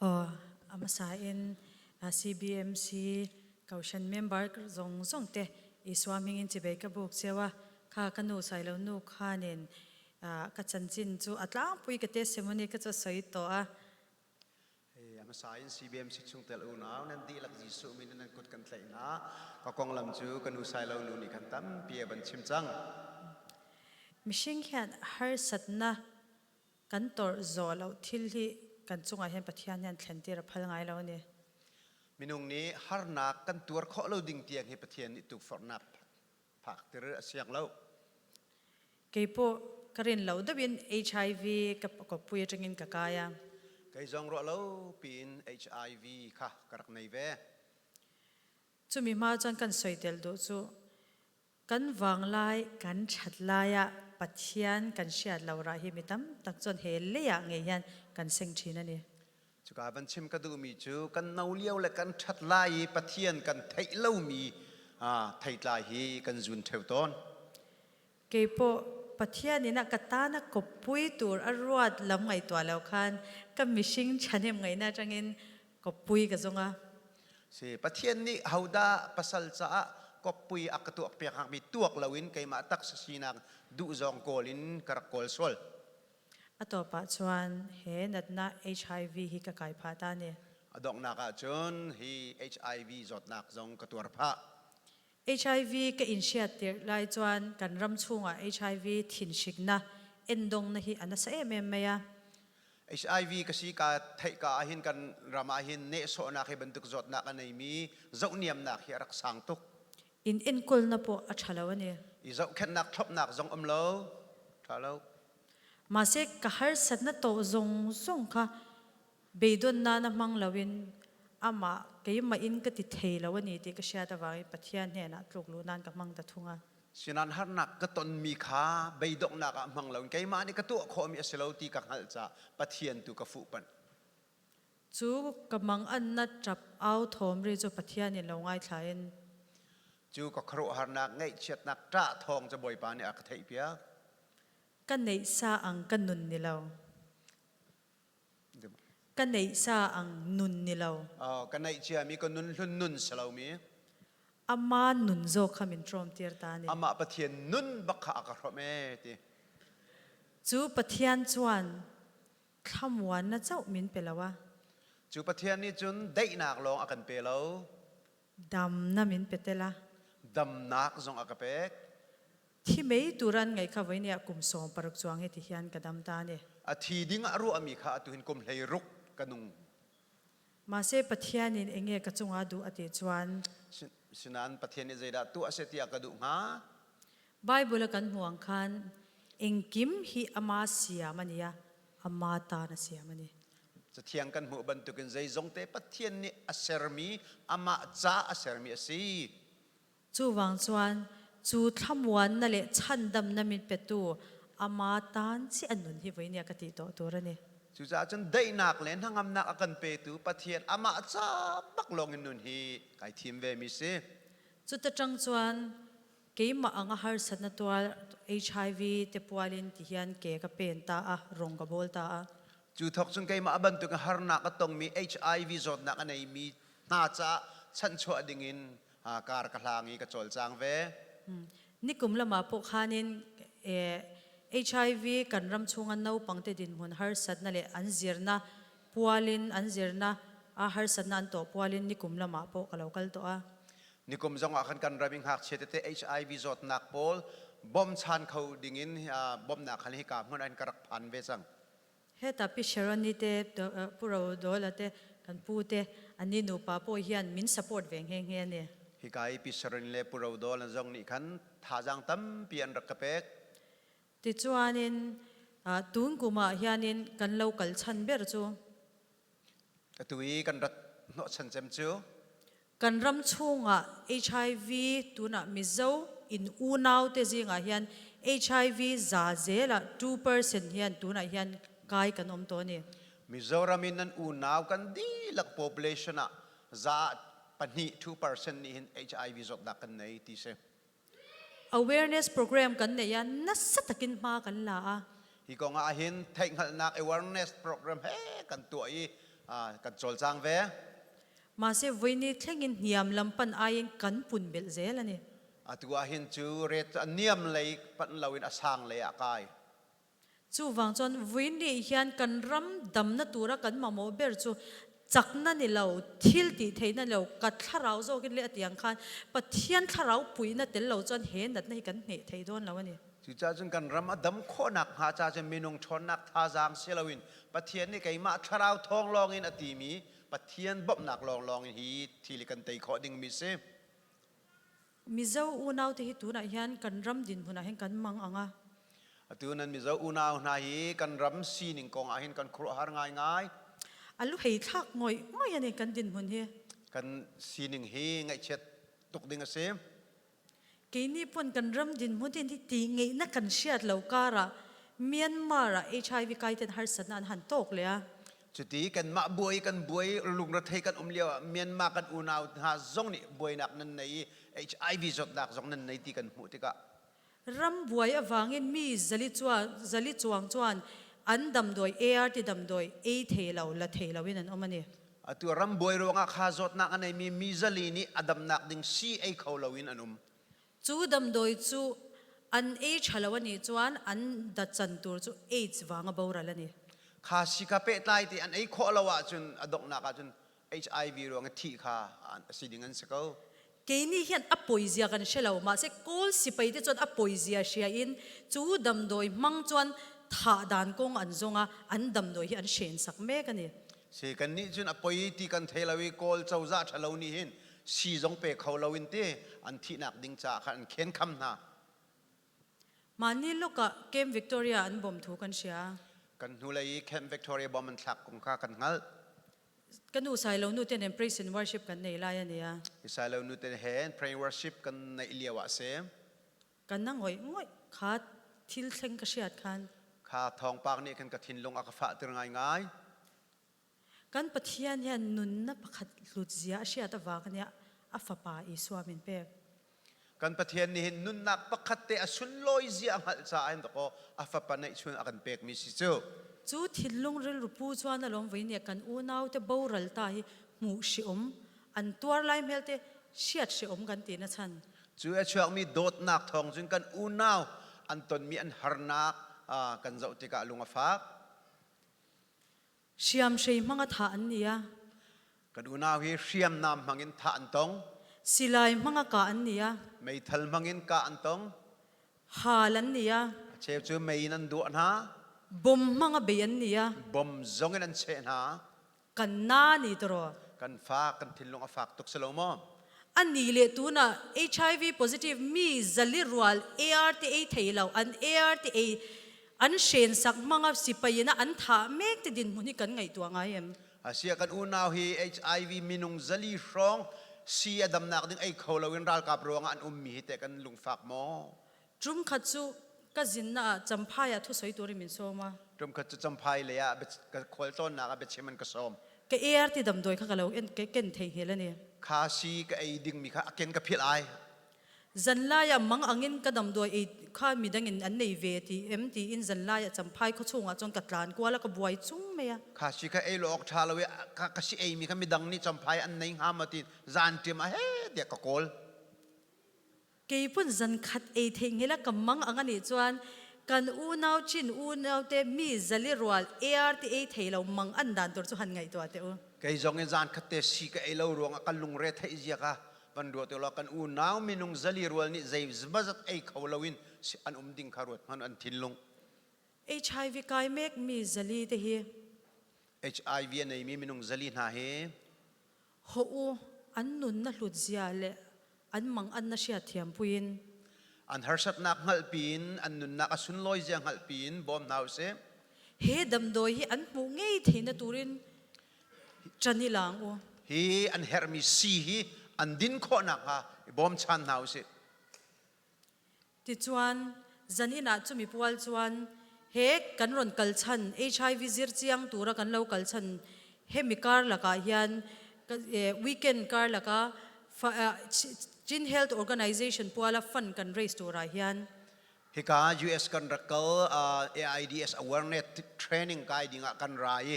Oh, amasain CBMC kaushan member zong zong te iswaming in tibay ka buk sewa ka kanu sailo nu kanin ka chanchin chu atlang pui ka testimony ka chu soi to a amasain CBMC chung tel unaw nandi lak jisu min nan kut kan tlaina ka kong lam chu kanu sailo nu ni kan tam pia ban chim chang mishing hian har satna kantor zolo thil hi kan chunga hian pathian hian thlentir phal ngai lo ni minung ni har na kan tur kho lo ding tiang hi pathian ni tu for nap phak ter asiak lo keipo karin lo dabin HIV ka ko pui atangin ka kaya kai zong ro lo pin HIV kha karak nei ve chumi ma chan kan soitel do chu kan wanglai kan thatlaya pathian kan siat laura hi mitam tak chon he leya nge hian kan seng thina ni chuka ban chim ka du mi chu kan nau liao le kan that lai pathian kan thei lo mi thei lai hi kan zun theu ton keipo pathian ina katana kopui tur arwat lam ngai to lo khan ka mishing chanem ngai na changin kopui ka zonga si pathian ni hauda pasal cha kopui akatu akpek hak mi tuak lawin kay ma tak sa sinang du zong kolin karakol sol atopa chuan he natna HIV hi ka kai phata ni adok na ka chun hi HIV zot nak zong katur pha HIV ka initiative lai chuan kan ram chunga HIV thin shikna endong na hi ana sa maya HIV kasi ka thai ka ahin kan rama hin ne so na ke bentuk zot na kanai mi zau niam na hi rak sang tuk in enkol na po a thalawani I zau khen nak thop nak zong amlo thalo mase ka har satna to zong zong kha beidon na na mang lawin ama kay ma in ka ti theilawani ti ka sha ta wai pathian he na tluk lu nan ka mang ta thunga sinan har nak ka ton mi kha beidok na ka mang lawn kay ma ni ka tu kho mi aselo ti ka hal cha pathian tu ka fu pan chu ka mang an na trap au thom ri chu pathian ni lo ngai thlain chu ka khro har nak ngai chet nak tra thong cha boi pa ni ak thei pia kan nei sa ang kan nun ni lo kan nei sa ang nun ni lo ka nai chia mi ko nun hlun nun salo mi ama nun zo khamin trom tir ta ni ama pathian nun bakha ka ro me ti chu pathian chuan khamwan na chau min pelawa chu pathian ni chun dei nak long akan pe lo dam na min petela dam nak zong akapek thi mei turan ngai kha voini a kum som paruk chuang he ti hian kadam ta ne a thi ding aru ami kha tu hin kum hlei ruk kanung ma se pathian in enge ka chunga du ati chuan sinan pathian ni zaida tu asetia ka du nga bible kan huang khan engkim hi ama siamania ama ta na siamani thiang kan mu ban tu kin zai zong te pathian ni asermi ama cha asermi asi chu wang chuan chu thamwan na le chandam na min petu ama tan chi anun hi voini ka ti to torani chu cha chun dei nak len hangam nak akan pe tu pathian ama cha bak long in nun hi kai thim ve mi se chu ta tang chuan keima anga har satna twal HIV te pualin ti hian ke ka pen ta a rong ka bol ta a chu thok chung kai ma ban tu ka har na ka tong mi HIV zot na kanai mi na cha chan chho dingin kar ka hlangi ka chol chang ve nikum lama po khanin HIV kan ram chunga no pangte din hun har satna le anzirna pualin anzirna a har satna an to pualin nikum lama po kalokal to a nikum zong akan kan rabing hak chete te HIV zot nak pol bom chan khau dingin bom na khali ka mun an karak phan ve chang heta pi sharani te puro dola te kan pu te ani nu pa po hian min support veng heng he ne hikai pi sarin le puro dol zong ni khan thajang tam pian rakapek ti chuanin tun kuma hianin kan local chan ber chu atui kan rat no chan chem chu kan ram chunga HIV tuna mizo in unaw te zinga hian HIV za zela 2% hian tuna hian kai kan om to ni Mizoramin nan unaw kan di lak population a za pani 2% ni hin HIV zot na kan nei ti se awareness program kan ne yan nasatakin ma kan la a hi ko nga hin theng hal nak awareness program he kan tu ai กันโจลจางเว มาเสวันนี้เทงอินเนียมลำปันอายินกันปุ่นเบลเซลนี่ ตัวหินจูเรตอันเนียมเลยปันเราอินอสางเลยอากาย จูวังจนวันนี้เฮียนกันรำดำนัตัวกันมาโมเบอร์จูจักนั่นนี่เราทิลตีเทนั่นเรากัดทาราวโจกินเลี้ยตียงคันปะเทียนทาราวปุยนั่นเดี๋ยวเราจนเห็นนั่นนี่กันเหตุโดนแล้วนี่ จุจ้าจนกันรำอดัมโคนักหาจ้าจะมีนงชนนักท่าจางเซลวินปะเทียนนี่ไก่มาทาราวทองลองอินอติมีปะเทียนบบหนักลองอินฮีทีลิกันเตยขอดิ่งมิเซ มิเจ้าอูนาวที่ตัวนั้นเฮียนกันรำดินพุ่นเห็นกันมังอ่ะ ตัวนั้นมิเจ้าอุณาวนาฮีกันรำซีนิงกองอาหินกันครัวหาง่ายง่าย อันลูกเหทักง่อยอันนี้กันดินพุ่นเฮ กันซีนิงเฮงไอเช็ดตุกดิ่งเซม กีนี่พุ่นกันรำดินพุ่นที่ตีไงนักกันเชียดเหล่าการะเมียนมาระ HIV กลายเป็นฮาร์สันอันหันโตกเลยอะ จุดที่กันมาบวยกันบวยลุงรัฐให้กันเลียวเมียนมากันอุณาวหาจงนี่บวยนักนั้นใน HIV จดนักจงนั้นในที่กันหูที่กะ รำบวยอวังอินมีจลิจวงจวนอันดำโดย ART ดำโดย A เทเหล่าละเทเหล่าวินันอมันเนี่ย ตัวรำบวยรวงอาคาจดนักอันในมีมิซาลีนี่อดัมนักดิ่งซีไอเขาลาวินอันจูดำโดยจูอัน H เหล่าวันนี้จวนอันดัดจันตัวจู AIDS วางบาวระละเนี่ย ข้าสิกาเปตไลที่อันไอขอละวะจนอดอกนักจน HIV รวงที่ข้าสิดิ่งอันสกัล กีนี่เห็นอปอยเซียกันเชลาวมาเสกโกลสิไปที่จวนอปอยเซียเชียอินจูดำโดยมังจวนท่าดานกงอันจงอันดำโดยอันเชนสักเมกันเนี่ย เสกันนี้จนอปอยที่กันเทลาวิโกลเจ้าจ้าชะลานี่เห็นสีจงเปเขาลาวินเตอันที่นักดิ่งจ่าขันเข็นคำนา มานี่ลูกกะเกมวิกตอเรียอันบ่มถูกันเชีย กันหูเลยแคมป์วิกตอเรียบอมมันทักคงค่ากันงัล กันดูใส่เราหนูเต้น praise and worship กันในลายเนี่ย อิสราเอลนุเตนเห็น pray worship กันในอิเลียวะเซม กันนั่งง่อยขาดทิลเซ็งกระเชียดคัน ข้าทองปากนี่กันกระทินลงอักฝะตึงง่าย กันปะเทียนเนี่ยนุนนับขัดหลุดเสียเชียตะวากันเนี่ยอัฟปาอีสวามินเปก กันประเทศนี้เห็นนุนนักปักขัดเตะสุนลอยเสียงหัลซาอินตะโกอัฟปะในชวนอากันเปกมิสิจู จูทิลลงเรื่องรูปูจวนน่ะลงไว้เนี่ยกันอูนาวเตบาวรัลตาhi มูชิอมอันตัวไลม์เฮลเตเชียดชิอมกันตีนะฉัน จูเอชวกมีโดดนักทองจนกันอูนาวอันตนมีอันฮาร์นักกันเจ้าติกาลุงอฟัก เชียมเชียมังกะทาอันเนี่ย กันอูนาวฮีเชียมนามมังอินท่าอันตอง สิลายมังกะอันเนี่ย ไม่ทัลมังอินกาอันตอง ฮาลันเนี่ย เชฟจูไม่นันดูอันฮะ บ่มมังเบียนเนี่ย บอมจงอินอันเชนฮะ กันน้านี่ตรอ กันฟ้ากันทินลงอฟักตุกสโลมอ อันนี้เลยตัวน่ะ HIV positive มีจลิรัว ARTA เทเหล่าอัน ARTA อันเชนสักมังสิไปนะอันถาเมกติดินมุนี่กันไงตัวไงเอ็ม อาเซียกันอูนาวฮี HIV มินุงซาลีฟรองเสียดำนักดึงไอ้เขาเราเวนรัลกับรวงอันมีแต่กันลุงฝากหมอ จุ่มขัดซูก็จินน่ะจำพายทุสอยตัวริมินโซมา จมขัดจะจำพายเลยอะเบ็ดกับคอลต้นนักเบ็ดเชมันกระสอม ก็ARTดำโดยข้าก็เราเอ็นเก่นเทเฮลเนี่ย คาซีกับไอ้ดึงมีข้าเกนกับพิลไอ จันลายมังอังินก็ดำโดยข้ามีดังอินอันในเวทีMTอินจันลายจำพายเขาชงจนกัดลานกว่าแล้วก็บวยจุ้งเมีย คาซีกับไอ้โลกชาลเวคาซีไอ้มีข้ามีดังนี่จำพายอันในหามาตินจานเตรียมเฮ้เด็กกะโกล กี่ปุ่นจันขัดเทงเฮละกับมังอังนี่จวนกันอูนาวชินอูนาวเตมีจลิรัว ARTA เทเรามังอันดันตัวจุหันไงตัวเตอ ไก่จงเงินจานขัดเตซีกับไอ้เรารวงกันลุงเรทให้เจียกะบันดัวตัวเรากันอูนาวมินุงซาลีรัวนี่ใจบัดไอ้เขาเราวินอันดิ่งคารวดมันอันทินลง HIV กายเมกมีจลีเตฮี HIV ในมีมินุงซาลีนาเฮ โหอันนุนน่ะหลุดเสียเลยอันมังอันน่ะเสียเทียมปุยน อันฮาร์ชัดนักหัลปีนอันนุนนักสุนลอยเจียงหัลปีนบอมนาวเซ เฮดำโดยอันมูเงยเทนตูรินจันนี่ลางโอ ฮีอันเฮอร์มิซีฮีอันดินโคนักฮะบอมชันนาวเซ ติจวนจันนี่น่ะจุมีปวลจวนเฮกันรอนกัลชัน HIV ซิร์เจียงตัวรักันเล่ากัลชันเฮมิการละกายันวีเกนการละกาจินเฮลท์ออร์แกไนเซชันพวลฟันกันเรสตัวรายัน ฮิกา US กันรักเกลAIDS awareness training กายดิ่งกันราย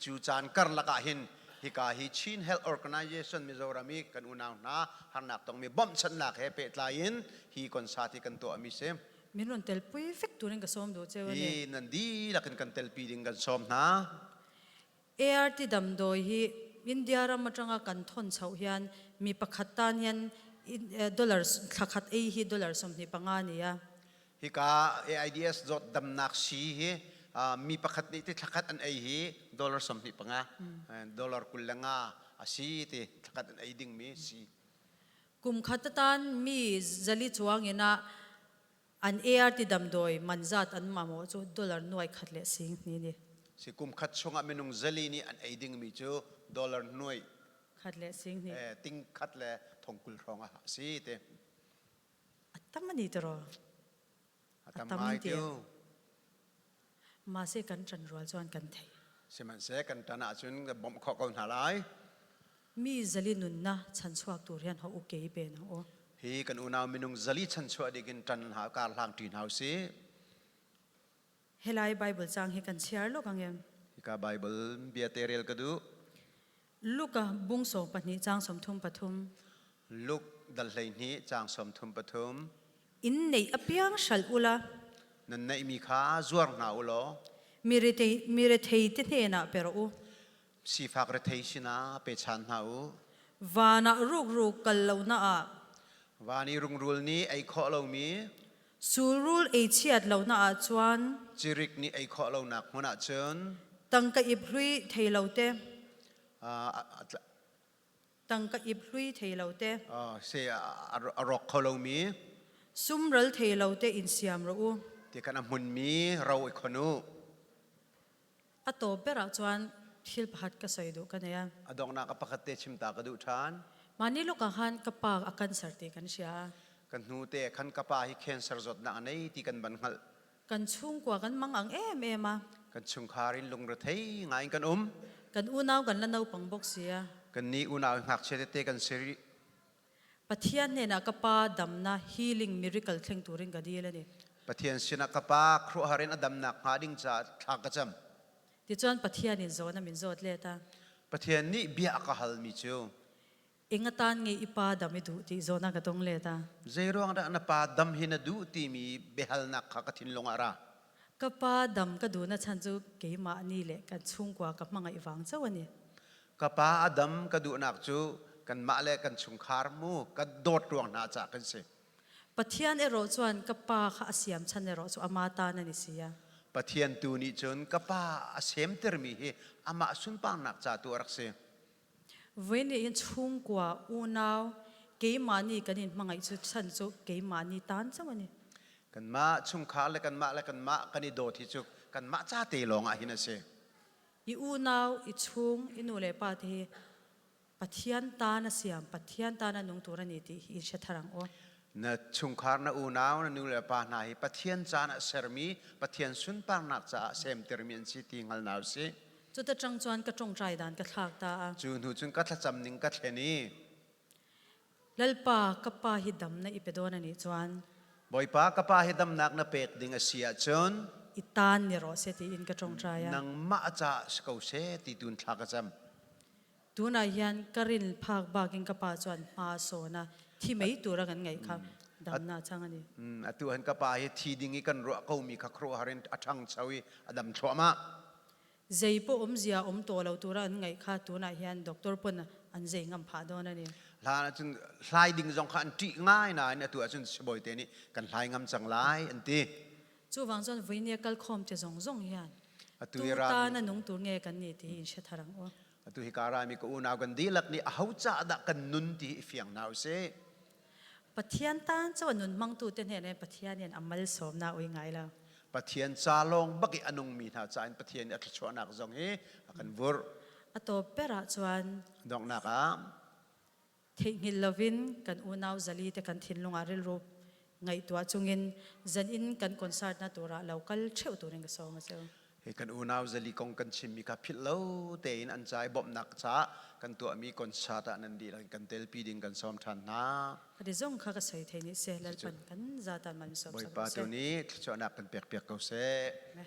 จูจานกัรละกาหินฮิกาฮิชิน Health Organization มิโซรามิกันอุณาวนาหันนักต้องมีบ่มชันนักเฮเปตลายินฮีคนสาธิกันตัวมิเซม มินวันเตลปุยฟิกตัวนึงก็ซ้อมดูเจ้า ฮี เนี่ย นันดีลักกันเตลปีดิงกันสมนะ ART ดำโดยฮีอินเดียรามาจังกันทนเฉาเฮียนมีประคัตตานยันดอลลาร์ขัดฮีดอลลาร์สมนิปังานี่ะ ฮิกา AIDS จดดำนักสีฮีมีประคัตนี่ที่ทักอันไอฮีดอลลาร์สมนิปังาดอลลาร์กุลลังาอาศีที่ทักอันไอดิ่งมีสี กุมขัดตานมีจลิจวงเงินะอัน ART ดำโดยมันจัดอันมาโมจูดอลลาร์หน่วยขัดเลสิงนี่นี่ สิกุมขัดชงอาเมนุงเจลีนี่อันไอดิ่งมีจูดอลลาร์หน่วย ขัดเลสิงนี่ ติงขัดเลยทงกุลรองอาสีเต อัตตมันนี่ตรอ ทำไมเกี่ยว มาเสกันจันรัวจวนกันไทย สิมันเสกันตานาจุนกับบ่มขอกันหาไร มีจลินุนนะฉันสวกตัวเรียนเขาโอเคเป็นโอ ฮีกันอุณาวเมนุงเจลีชันชัวดิกินตันหาการลางตีนเฮาสี เฮลัยไบเบิลจางเฮกันเชียร์โลกังเอ็ม ฮิกาไบเบิลเบียเตเรลกระดู ลูกกะบุงโสปนิจางสมทุมปทุม ลูกดัลเลยนี้จางสมทุมปทุม อินในอเปียงชัลอุลา นั่นในมีข้าจวงหนาวลอ มีเรเทยเตเนนะเปรโอ สีฟักระเทชินาเปชันหนาว วานะรูกกัลลาวนะอะ วานีรุงรูลนี้ไอข้อเรามี สูรูลเอเชียดลาวนะอะจวน จิริกนี้ไอข้อเราหนักหัวหน้าเชิญ ตังกะอิบลุยเทลาวเต อ่า ตังกะอิบลุยเทลาวเต เสียอรอกข้อเรามี ซุมรัลเทลาวเตอินเซียมรู ที่กันมุนมีเราอีกคนนู้ อะโตเประจวนทิลพัดกะใส่ดูกันเนี่ย อดองนักปะคเตชิมตากระดูทาน มานี่ลูกหันกะปากอากันสัรติกันเชีย กันนูเตขันกะปาฮิเคนเซอร์จดนักในที่กันบันหัล กันชุ่งกว่ากันมังอังเอมา กันชุงคารินลงระเทยงายกันกันอูนาวกันละนาวปังบกเสีย กันนี้อุณาวหักเชเตกันเสรี ปะเทียนเนี่ยนะกะปาดำนะฮีลิงมิริคัลเทงตูริงกะดีเลยนี่ ปะเทียนสินักกะปาครัวหารินอดัมนักหาดิ่งจ่าทักกะจำ ที่จวนปะเทียนนี่โซนะมินโซดเลตา ปะเทียนนี้เบียกะฮัลมิจู เองตานไงอีปาดำมิดูที่โซนะกะตงเลตา เจรวงระนปาดัมหินดูตีมีเบฮัลนักขะทินลงอาระ กะปาดำกะดูนะฉันจูเกยมานี่เลยกันชุ่งกว่ากับมังอีวังเจ้าวันนี้ กะปาอดัมกะดูนักจูกันมาเลกันชุงคาร์มูกะโดดรวงนาจากกันเส ปะเทียนโรจวนกะปาข้าเสียมฉันโรจวอามาตานันนิเสีย ปะเทียนตูนี้จนกะปาเสมเตอร์มีเฮอามาสุนปังนักจ่าตัวรักเส เว้นยันชุ่งกว่าอูนาวเกยมานี่กันนี่มังอีจุฉันจูเกยมานี่ตานเจ้าวันนี้ กันมาชุงคาร์และกันมากันนี่โดดที่จุกันมาจ่าเตลงอาหินเส อีอูนาวอีชุงอีนูเลปาทีปะเทียนตานะเสียมปะเทียนตานะนุงตัวนี้ที่อีเชทรังโอ นะชุงคาร์นะอูนาวนะนูเลปานาฮิปะเทียนจานะเซอร์มีปะเทียนสุนปังนักจ่าเซมเตอร์มีนซิติงัลนาวเส จุดตะจังจวนกระจงใจดานกระทากตา จูนหูจุนกัทจำนิงกัทเลนี ลลปากะปาฮิดำนะอีเปโดนันนี่จวน บอยปากะปาฮิดัมนักนะเป็กดิงเสียจน อีตานนี่รอเสติอินกระจงใจอะ นังมาจ่าสกาวเสติตุนทักจำ ตัวนายันกรินภาคบากินกะปาจวนมาโซนะที่ไม่ตัวรักันไงครับดำนาจังอันนี้ อตุหันกะปาฮิทีดิงกันรัวเขามีขครัวหารินอทังชาวีอดัมชัวมา ใจปอมเสียตัวเราตัวรักันไงค่ะตัวนายันด็อกเตอร์ปนอันใจงำผาโดนอันนี้ ลาจุนลายดิงจงขันตีง่ายนะเนี่ยตัวจุนสบอยเตนี่กันลายงำจังลายอันตี จู่วังจวนวิญญาณคอมจะจงยัน อตุ ตัว ฮิรา ตานะนุงตัวเงกันนี่ที่อินเชทรังโอ อตุฮิการามีก็อุนาวกันดีลักนี่เอาจ่าดักกันนุนที่เฟียงนาวเส ปะเทียนตานจวนนุนมังตูเตนเห็นปะเทียนเนี่ยอมัลสมนาอุยไงแล้ว ปะเทียนจาลงบักอนุงมีท่าจานปะเทียนอัตชวนักจงเฮกันวร อะตัวเประจวน ดอกนักอ่ะ เทงิลลวินกันอูนาวจลีแต่กันทินลงอาริลรูปไงตัวจงอินจันอินกันคอนเสิร์ตนาตัวเรากัลเชื่อตัวนึงก็สองมาเจ้า เฮกันอุนาวจะลีกงกันชิมมีกับพิลโลเตอินอันใจบ่มนักจ้ากันตัวมีคนชาตะนันดีแล้วกันเตลปีดิงกันซ้อมทันนะ อดีจงข้าก็ใส่เทนิสเซลล์ปันกันจาตันมันสอบ บอย สอบ ปา เซ ตัวนี้ชวนักกันเปียกๆเขาเส นะ